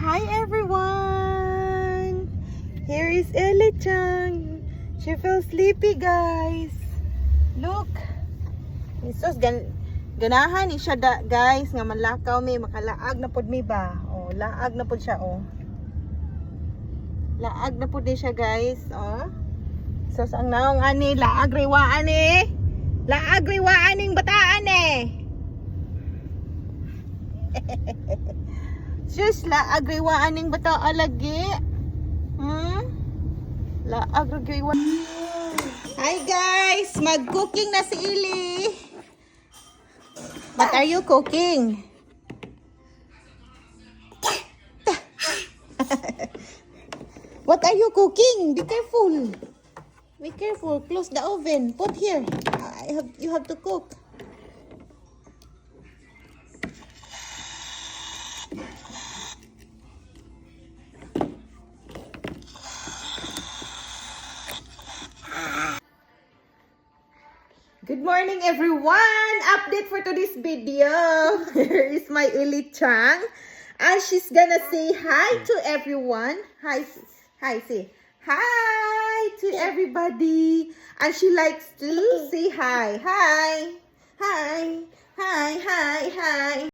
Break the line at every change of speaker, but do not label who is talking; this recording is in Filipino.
Hi everyone! Here is Ellie-chan. She feels sleepy, guys. Look. Isos, ganahan ni siya guys. Nga manlakaw may makalaag na pod mi ba. Oh, laag na pod siya, oh. Laag na pod siya, guys. Oh. Sos, ang naong ani, laag riwaan eh. Laag riwaan ning bataan eh. Sus, laag riwaan ning bataan lagi. Laag riwaan. Hi guys, mag-cooking na si Ili. What are you cooking? What are you cooking? Be careful. Be careful. Close the oven. Put here. You have to cook. Good morning everyone! Update for today's video. Here is my Ili-chan. And she's gonna say hi to everyone. Hi, say hi to everybody. And she likes to say hi. Hi. Hi. Hi. Hi. Hi.